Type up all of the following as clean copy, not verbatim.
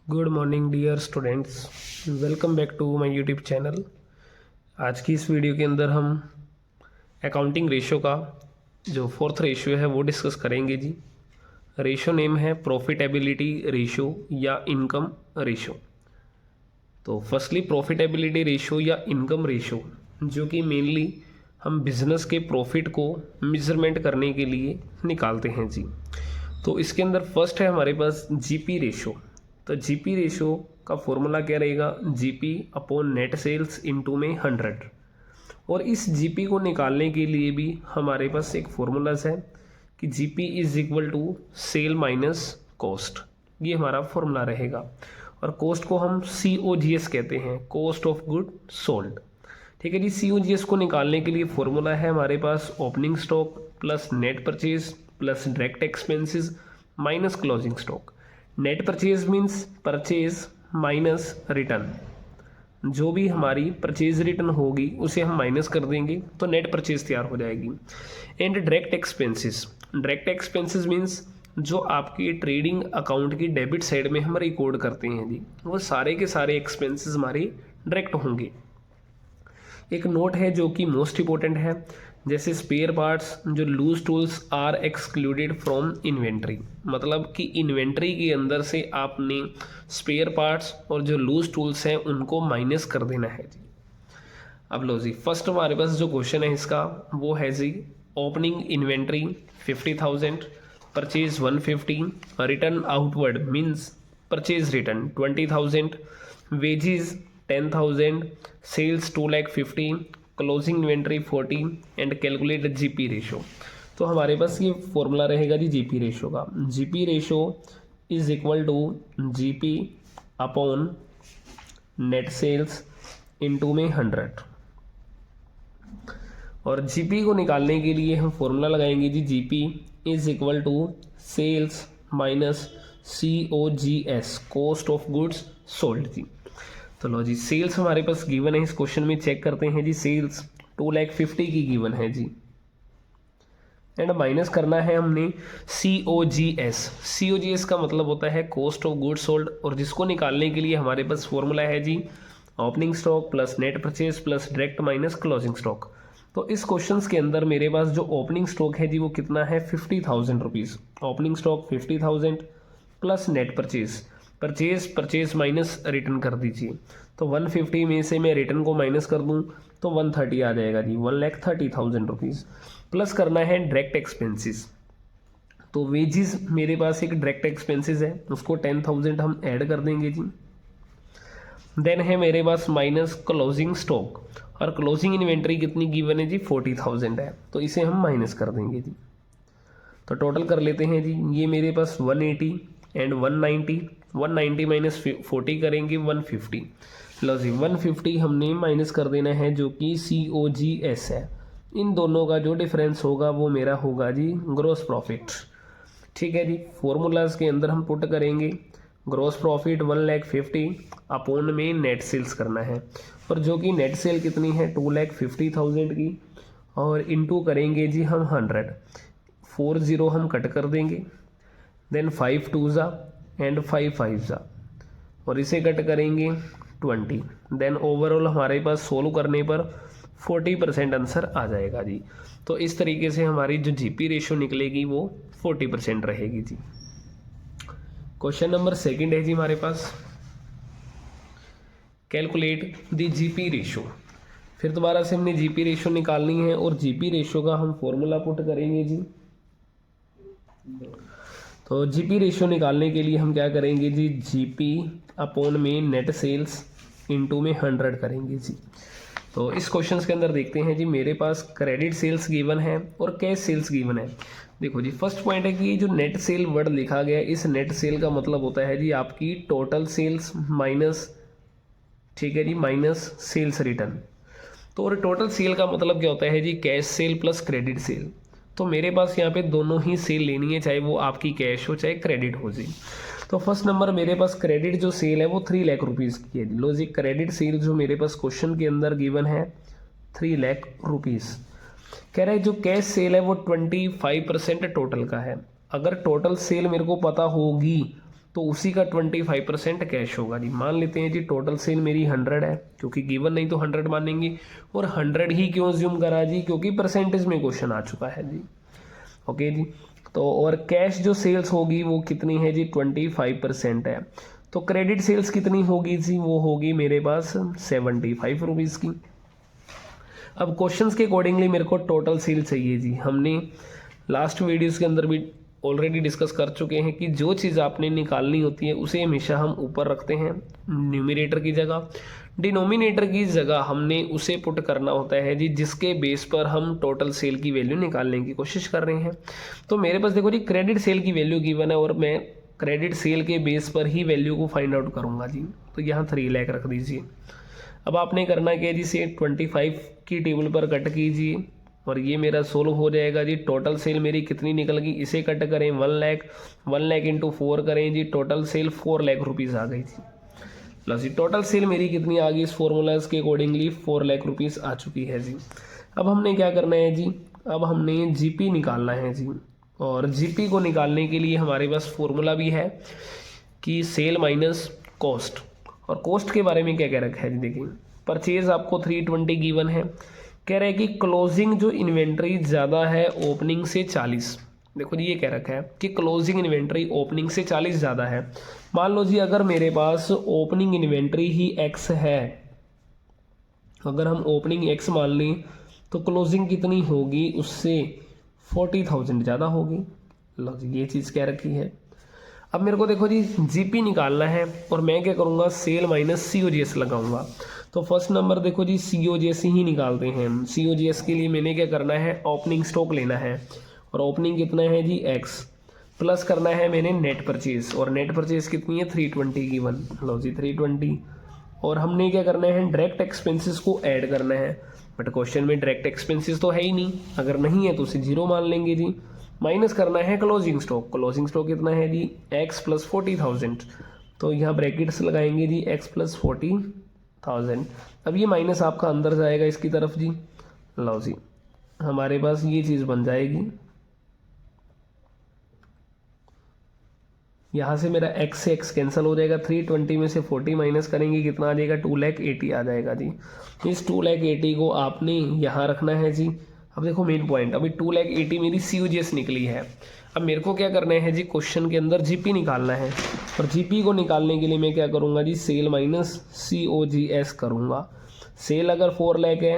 Good morning dear students, welcome back to my YouTube channel. आज की इस video के अंदर हम अकाउंटिंग रेशो का जो फोर्थ रेशियो है वो डिस्कस करेंगे जी। रेशो नेम है प्रॉफिटेबिलिटी रेशो या इनकम रेशो। तो फर्स्टली प्रॉफिटेबिलिटी रेशो या इनकम रेशो जो कि मेनली हम बिजनेस के प्रॉफिट को मेजरमेंट करने के लिए निकालते हैं जी। तो इसके अंदर फर्स्ट है हमारे पास जीपी रेशो। तो जीपी रेशो का फॉर्मूला क्या रहेगा, GP upon net sales into में 100। और इस जीपी को निकालने के लिए भी हमारे पास एक फॉर्मूलाज है कि GP is equal to sale minus cost. ये हमारा फॉर्मूला रहेगा और कॉस्ट को हम COGS कहते हैं, कॉस्ट ऑफ गुड सोल्ड। ठीक है जी। COGS को निकालने के लिए फॉर्मूला है हमारे पास opening stock plus net purchase plus direct expenses minus closing stock. Net purchase means purchase minus return. जो भी हमारी परचेज रिटर्न होगी उसे हम माइनस कर देंगे तो नेट परचेज तैयार हो जाएगी। And direct expenses, direct expenses means जो आपकी ट्रेडिंग अकाउंट की डेबिट साइड में हम रिकॉर्ड करते हैं जी, वो सारे के सारे एक्सपेंसेस हमारे डायरेक्ट होंगे। एक नोट है जो कि मोस्ट इंपॉर्टेंट है, जैसे स्पेयर पार्ट्स जो loose tools are excluded from inventory. मतलब कि इन्वेंट्री के अंदर से आपने स्पेयर पार्ट्स और जो लूज टूल्स हैं उनको माइनस कर देना है जी। अब लो जी, फर्स्ट हमारे पास जो क्वेश्चन है इसका वो है जी, opening inventory 50,000, purchase 150, return outward means purchase return 20,000, wages 10,000, sales 2,50,000, closing inventory 40 and calculate GP ratio. तो हमारे पास ये फॉर्मूला रहेगा जी जीपी रेशो का। GP ratio is equal to GP upon net sales into में 100। और जीपी को निकालने के लिए हम फॉर्मूला लगाएंगे जी, GP is equal to sales minus COGS, cost of goods sold जी। तो लो जी, सेल्स हमारे पास गिवन है, इस क्वेश्चन में चेक करते हैं जी। सेल्स 2,50,000 की गिवन है जी, एंड माइनस करना है हमने COGS। COGS का मतलब होता है कॉस्ट ऑफ गुड्स सोल्ड, और जिसको निकालने के लिए हमारे पास फॉर्मूला है जी, opening stock plus net purchase plus direct minus closing stock. तो इस क्वेश्चन के अंदर मेरे पास जो ओपनिंग स्टॉक है जी वो कितना है, 50,000 rupees. Opening stock 50,000 plus net purchase minus return कर दीजिए। तो 150 में से मैं रिटर्न को माइनस कर दूं तो 130 आ जाएगा जी, 1,30,000 रुपीज़। प्लस करना है डायरेक्ट एक्सपेंसेस। तो वेजिस मेरे पास एक डायरेक्ट एक्सपेंसेस है, उसको 10,000 हम ऐड कर देंगे जी। देन है मेरे पास माइनस क्लोजिंग स्टॉक, और क्लोजिंग इन्वेंट्री कितनी गिवन है जी, 40,000 है, तो इसे हम माइनस कर देंगे जी। तो टोटल कर लेते हैं जी, ये मेरे पास 180 एंड 190 माइनस 40 करेंगे 150। लो जी, 150 हमने माइनस कर देना है जो कि COGS है। इन दोनों का जो डिफरेंस होगा वो मेरा होगा जी ग्रॉस प्रॉफिट। ठीक है जी। फॉर्मूलाज के अंदर हम पुट करेंगे ग्रॉस प्रॉफिट 1,50,000 अपॉन में नेट सेल्स करना है, और जो कि नेट सेल कितनी है 2,50,000 की, और इनटू करेंगे जी हम 100। 40 हम कट कर देंगे, देन 5 2 ज़ा एंड 5 5 ज़ा, और इसे कट करेंगे 20। देन ओवरऑल हमारे पास सोल्व करने पर 40% आंसर आ जाएगा जी। तो इस तरीके से हमारी जो जीपी रेशो निकलेगी वो 40% रहेगी जी। क्वेश्चन नंबर सेकंड है जी हमारे पास, कैलकुलेट द जीपी रेशो। फिर दोबारा से हमने जीपी रेशो निकालनी है, और जीपी रेशो का हम फॉर्मूला पुट करेंगे जी। तो जीपी रेशो निकालने के लिए हम क्या करेंगे जी, जीपी अपॉन में नेट सेल्स इनटू में 100 करेंगे जी। तो इस क्वेश्चन के अंदर देखते हैं जी, मेरे पास क्रेडिट सेल्स गिवन है और कैश सेल्स गिवन है। देखो जी, फर्स्ट पॉइंट है कि ये जो नेट सेल वर्ड लिखा गया है, इस नेट सेल का मतलब होता है जी आपकी टोटल सेल्स माइनस, ठीक है जी, माइनस सेल्स रिटर्न। तो और टोटल सेल का मतलब क्या होता है जी, cash sale plus credit sale. तो मेरे पास यहाँ पे दोनों ही सेल लेनी है, चाहे वो आपकी कैश हो चाहे क्रेडिट हो जी। तो फर्स्ट नंबर मेरे पास क्रेडिट जो सेल है वो 3 लाख रुपीज़ की है। लो जी, क्रेडिट सेल जो मेरे पास क्वेश्चन के अंदर गिवन है 3 लाख रुपीज़। कह रहा है जो कैश सेल है वो 25% टोटल का है। अगर टोटल सेल मेरे को पता होगी तो उसी का 25% कैश होगा जी। मान लेते हैं जी टोटल सेल मेरी 100 है, क्योंकि गिवन नहीं तो 100 मानेंगे, और 100 ही क्यों ज्यूम करा जी, क्योंकि परसेंटेज में क्वेश्चन आ चुका है जी। ओके जी, तो और कैश जो सेल्स होगी वो कितनी है जी, 25% है। तो क्रेडिट सेल्स कितनी होगी जी, वो होगी मेरे पास 75 रुपीज़ की। अब क्वेश्चंस के अकॉर्डिंगली मेरे को टोटल सेल चाहिए जी। हमने लास्ट वीडियोस के अंदर भी ऑलरेडी डिस्कस कर चुके हैं कि जो चीज़ आपने निकालनी होती है उसे हमेशा हम ऊपर रखते हैं न्यूमरेटर की जगह, डिनोमिनेटर की जगह हमने उसे पुट करना होता है जी, जिसके बेस पर हम टोटल सेल की वैल्यू निकालने की कोशिश कर रहे हैं। तो मेरे पास देखो जी क्रेडिट सेल की वैल्यू गिवन है और मैं क्रेडिट सेल के बेस पर ही वैल्यू को फाइंड आउट करूंगा जी। तो यहाँ 3 लाख रख दीजिए। अब आपने करना क्या जी, से 25 की टेबल पर कट कीजिए और ये मेरा सोल्व हो जाएगा जी। टोटल सेल मेरी कितनी निकल गई, इसे कट करें 1 लाख, 1 लाख इंटू 4 करें जी, टोटल सेल 4 लाख रुपीज़ आ गई जी। लो जी, टोटल सेल मेरी कितनी आ गई, इस फॉर्मूलाज के अकॉर्डिंगली 4 लाख रुपीज़ आ चुकी है जी। अब हमने क्या करना है जी, अब हमने जीपी निकालना है जी। और जीपी को निकालने के लिए हमारे पास फॉर्मूला भी है कि सेल माइनस कॉस्ट। और कॉस्ट के बारे में क्या कह रखा है जी, देखिए परचेज आपको 320 गिवन है, कह रहा है कि क्लोजिंग जो इन्वेंट्री ज़्यादा है ओपनिंग से 40। देखो जी ये कह रखा है कि क्लोजिंग इन्वेंट्री ओपनिंग से 40 ज़्यादा है। मान लो जी अगर मेरे पास ओपनिंग इन्वेंट्री ही x है, अगर हम ओपनिंग x मान लें तो क्लोजिंग कितनी होगी, उससे 40,000 ज़्यादा होगी। लो जी ये चीज़ कह रखी है। अब मेरे को देखो जी जीपी निकालना है और मैं क्या करूँगा, सेल माइनस COGS लगाऊंगा। तो फर्स्ट नंबर देखो जी COGS ही निकालते हैं। COGS के लिए मैंने क्या करना है, ओपनिंग स्टॉक लेना है और ओपनिंग कितना है जी x, प्लस करना है मैंने नेट परचेज, और नेट परचेज कितनी है 320 की 1। लो जी 320। और हमने क्या करना है, डायरेक्ट एक्सपेंसेस को ऐड करना है, बट क्वेश्चन में डायरेक्ट एक्सपेंसेस तो है ही नहीं, अगर नहीं है तो उसे 0 मान लेंगे जी। माइनस करना है क्लोजिंग स्टॉक, क्लोजिंग स्टॉक कितना है जी x प्लस 40,000, तो यहाँ ब्रैकेट्स लगाएंगे जी x प्लस 40,000। अब ये माइनस आपका अंदर जाएगा इसकी तरफ जी। लो जी हमारे पास ये चीज़ बन जाएगी, यहाँ से मेरा x से x कैंसिल हो जाएगा, 320 में से 40 माइनस करेंगे कितना आ जाएगा, 2,80,000 आ जाएगा जी। इस 2,80,000 को आपने यहाँ रखना है जी। अब देखो मेन पॉइंट, अभी 2,80,000 मेरी COGS निकली है। अब मेरे को क्या करना है जी, क्वेश्चन के अंदर जीपी निकालना है, और जीपी को निकालने के लिए मैं क्या करूँगा जी, सेल माइनस COGS करूँगा। सेल अगर 4 लाख है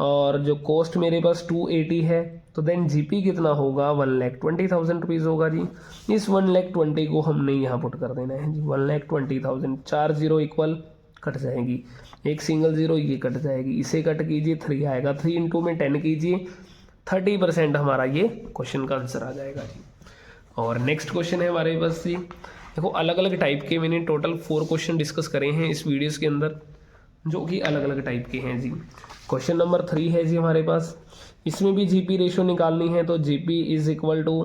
और जो कॉस्ट मेरे पास 280 है, तो देन जीपी कितना होगा, 1,20,000 रुपीज़ होगा जी। इस 1,20,000 को हमने यहाँ पुट कर देना है जी, 1,20,000। 4 0 इक्वल कट जाएगी, एक सिंगल 0 ये कट जाएगी, इसे कट कीजिए 3 आएगा, 3 इंटू में 10 कीजिए, 30% हमारा ये क्वेश्चन का आंसर आ जाएगा जी। और नेक्स्ट क्वेश्चन है हमारे पास जी, देखो अलग अलग टाइप के मैंने टोटल 4 क्वेश्चन डिस्कस करे हैं इस वीडियोज़ के अंदर, जो कि अलग अलग टाइप के हैं जी। क्वेश्चन नंबर 3 है जी हमारे पास, इसमें भी जीपी रेशो निकालनी है, तो जीपी इज इक्वल टू,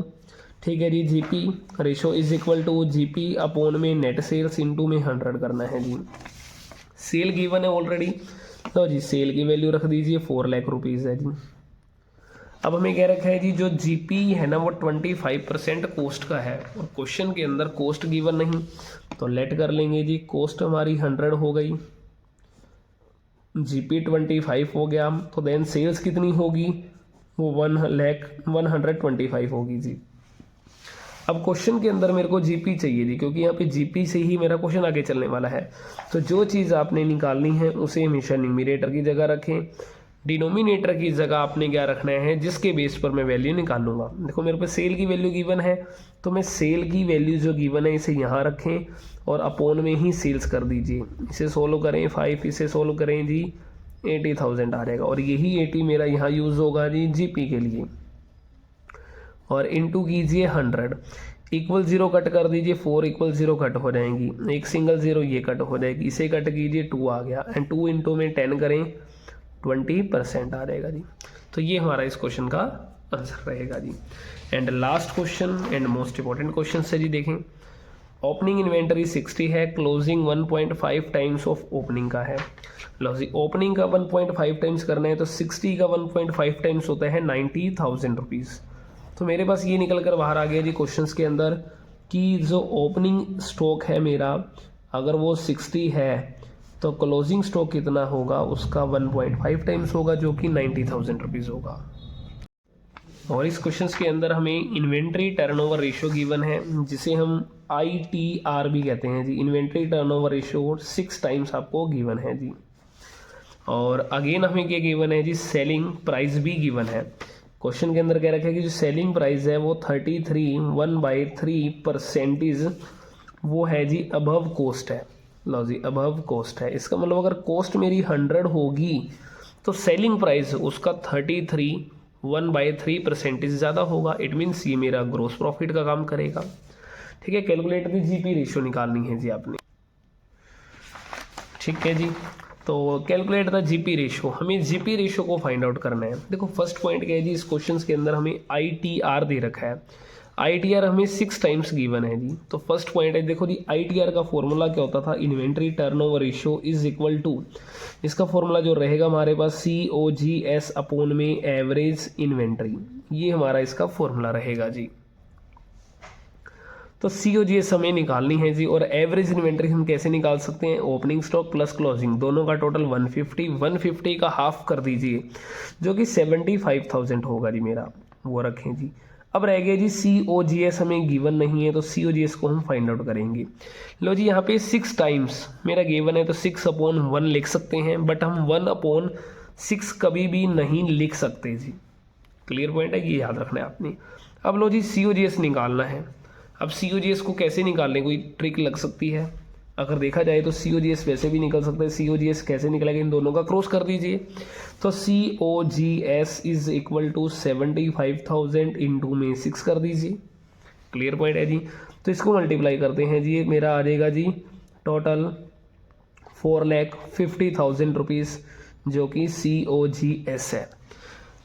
ठीक है जी, GP ratio is equal to GP upon में नेट सेल्स इंटू में 100 करना है जी। सेल गिवन है ऑलरेडी, तो जी सेल की वैल्यू रख दीजिए 4 लाख रुपीज़ है जी। अब हमें कह रखा है जी जो जीपी है ना वो 25% कॉस्ट का है, और क्वेश्चन के अंदर कॉस्ट गिवन नहीं, तो लेट कर लेंगे जी, कॉस्ट हमारी 100 हो गई, जीपी 25 हो गया, तो देन सेल्स कितनी होगी, वो 1,125 होगी जी। अब क्वेश्चन के अंदर मेरे को जीपी चाहिए जी, क्योंकि यहाँ पे जीपी से ही मेरा क्वेश्चन आगे चलने वाला है। तो जो चीज़ आपने निकालनी है उसे हमेशा न्यूमरेटर की जगह रखें, डिनोमिनेटर की जगह आपने क्या रखना है, जिसके बेस पर मैं वैल्यू निकालूंगा। देखो मेरे पास सेल की वैल्यू गिवन है, तो मैं सेल की वैल्यू जो गिवन है इसे यहाँ रखें और अपॉन में ही सेल्स कर दीजिए। इसे सोल्व करें 5, इसे सोल्व करें जी 80,000 आ जाएगा, और यही 80 मेरा यहाँ यूज़ होगा जी जीपी के लिए। और इंटू कीजिए 100, इक्वल 0 कट कर दीजिए, 4 इक्वल 0 कट हो जाएंगी, एक सिंगल 0 ये कट हो जाएगी, इसे कट कीजिए 2 आ गया, एंड 2 इंटू में 10 करें 20% आ जाएगा जी। तो ये हमारा इस क्वेश्चन का आंसर रहेगा जी। And last question and most important question है जी, देखें ओपनिंग इन्वेंटरी 60 है, क्लोजिंग 1.5 टाइम्स ऑफ ओपनिंग का है। लो जी ओपनिंग का 1.5 टाइम्स करना है, तो 60 का 1.5 टाइम्स होता है 90,000 रुपीज़। तो मेरे पास ये निकल कर बाहर आ गया जी क्वेश्चंस के अंदर कि जो ओपनिंग स्टॉक है मेरा अगर वो 60 है तो क्लोजिंग स्टॉक कितना होगा, उसका 1.5 टाइम्स होगा जो कि 90,000 रुपीज़ होगा। और इस क्वेश्चंस के अंदर हमें इन्वेंट्री टर्नओवर रेशियो गिवन है जिसे हम ITR भी कहते हैं जी। इन्वेंट्री टर्नओवर रेशियो 6 टाइम्स आपको गिवन है जी। और अगेन हमें क्या गिवन है जी, सेलिंग प्राइस भी गिवन है। क्वेश्चन के अंदर कह रखा है कि जो सेलिंग प्राइस है वो 33 वो है जी अबव कॉस्ट है। लो जी अबव कॉस्ट है, इसका मतलब अगर कॉस्ट मेरी 100 होगी तो सेलिंग प्राइस उसका 33 ज़्यादा होगा। इट मीन्स ये मेरा ग्रोस प्रॉफिट का काम करेगा। ठीक है, कैलकुलेट दी जीपी रेशियो निकालनी है जी आपने। ठीक है जी, तो कैलकुलेट द जीपी रेशियो, हमें जीपी रेशियो को फाइंड आउट करना है। देखो फर्स्ट पॉइंट क्या है जी, इस क्वेश्चन के अंदर हमें ITR दे रखा है। ITR हमें 6 टाइम्स गिवन है जी। तो फर्स्ट पॉइंट है, देखो जी ITR का फॉर्मूला क्या होता था, inventory turnover ratio is equal to, इसका फॉर्मूला जो रहेगा हमारे पास COGS अपॉन में एवरेज इन्वेंट्री, ये हमारा इसका फॉर्मूला रहेगा जी। तो COGS हमें निकालनी है जी। और एवरेज इन्वेंट्री हम कैसे निकाल सकते हैं, ओपनिंग स्टॉक प्लस क्लोजिंग दोनों का टोटल 150 का हाफ कर दीजिए जो कि 75,000 होगा जी मेरा, वो रखें जी। अब रह गया जी COGS हमें गिवन नहीं है तो COGS को हम फाइंड आउट करेंगे। लो जी यहाँ पे 6 टाइम्स मेरा गिवन है तो 6/1 लिख सकते हैं, बट हम 1/6 कभी भी नहीं लिख सकते जी। क्लियर पॉइंट है, ये याद रखना है आपने। अब लो जी COGS निकालना है। अब COGS को कैसे निकालने, कोई ट्रिक लग सकती है। अगर देखा जाए तो COGS वैसे भी निकल सकता है। COGS कैसे निकलेगा, इन दोनों का क्रॉस कर दीजिए। तो COGS is equal to 75,000 into में 6 कर दीजिए। क्लियर पॉइंट है जी। तो इसको मल्टीप्लाई करते हैं जी, मेरा आ जाएगा जी टोटल 4,50,000 रुपीज़ जो कि COGS है।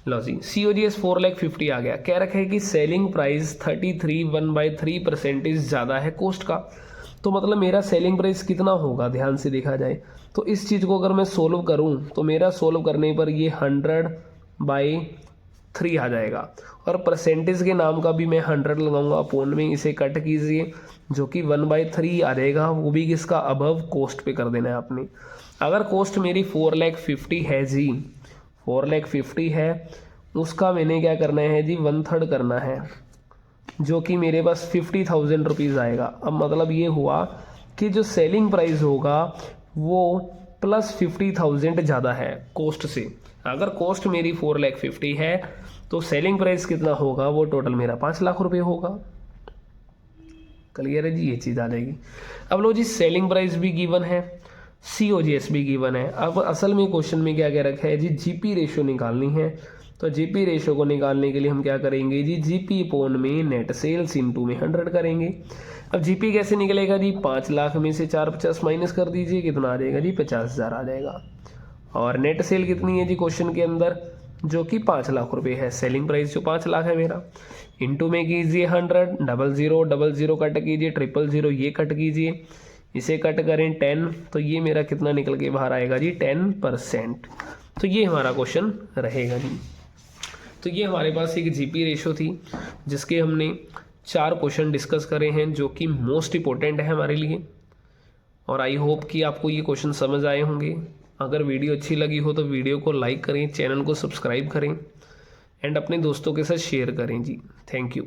लो जी COGS 4,50,000 आ गया। कह रखा है कि सेलिंग प्राइस 33 ज़्यादा है कॉस्ट का। तो मतलब मेरा सेलिंग प्राइस कितना होगा, ध्यान से देखा जाए तो इस चीज़ को अगर मैं सोल्व करूं तो मेरा सोल्व करने पर ये 100/3 आ जाएगा। और परसेंटेज के नाम का भी मैं 100 लगाऊंगा, अपॉन में इसे कट कीजिए जो कि 1/3 आ जाएगा, वो भी किसका, अबव कॉस्ट पे कर देना है आपने। अगर कॉस्ट मेरी 4,50,000 है जी, 4,50,000 है, उसका मैंने क्या करना है जी 1/3 करना है जो कि मेरे पास 50,000 रुपीज़ आएगा। अब मतलब ये हुआ कि जो सेलिंग प्राइस होगा वो प्लस 50,000 ज़्यादा है कॉस्ट से। अगर कॉस्ट मेरी 4,50,000 है तो सेलिंग प्राइस कितना होगा, वो टोटल मेरा 5 लाख रुपए होगा। क्लियर है जी, ये चीज़ आ जाएगी। अब लो जी सेलिंग प्राइस भी गिवन है, COGS भी गिवन है। अब असल में क्वेश्चन में क्या कह रखा है जी, GP रेशियो निकालनी है। तो GP रेशियो को निकालने के लिए हम क्या करेंगे जी, GP अपॉन में नेट सेल्स इंटू में 100 करेंगे। अब GP कैसे निकलेगा जी, 5 लाख में से 450 माइनस कर दीजिए, कितना आ जाएगा जी 50,000 आ जाएगा। और नेट सेल कितनी है जी क्वेश्चन के अंदर, जो कि 5 लाख रुपए है। सेलिंग प्राइस जो 5 लाख है मेरा, इंटू में कीजिए 100, 0000 कट कीजिए, 000 ये कट कीजिए, इसे कट करें 10, तो ये मेरा कितना निकल के बाहर आएगा जी 10%। तो ये हमारा क्वेश्चन रहेगा जी। तो ये हमारे पास एक GP रेशो थी जिसके हमने 4 क्वेश्चन डिस्कस करे हैं जो कि मोस्ट इंपॉर्टेंट है हमारे लिए। और आई होप कि आपको ये क्वेश्चन समझ आए होंगे। अगर वीडियो अच्छी लगी हो तो वीडियो को लाइक करें, चैनल को सब्सक्राइब करें एंड अपने दोस्तों के साथ शेयर करें जी। Thank you.